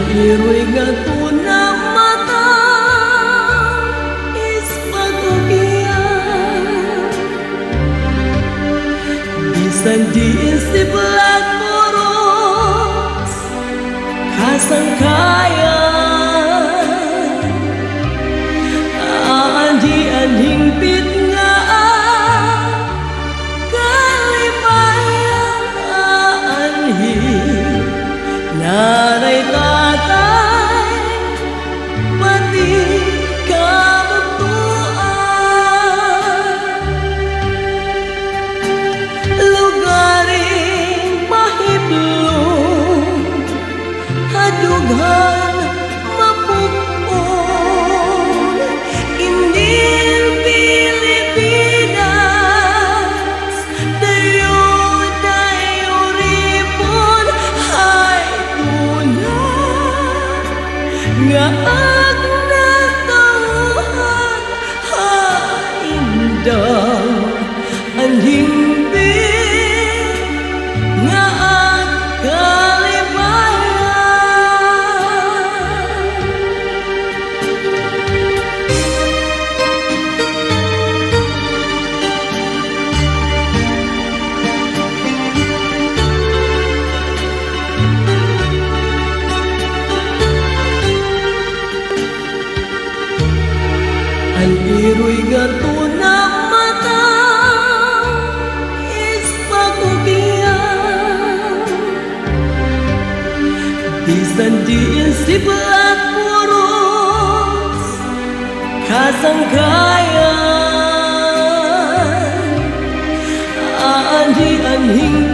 iro'y gatuna mata is pag-ugian. Bisan di istiblat poros kasangkayan, di anhingpit nga kalimayan anhing nanay tatay pati kabutuan. Lugaring mahiblong hadughan mapupon indil Pilipinas dayo ripon hay tunay nga agnatauhan haindaw anhimbing nga ang iro'y gatuna mata is pag-ugian. Bisan di istiblat poros kasangkayan, di anhing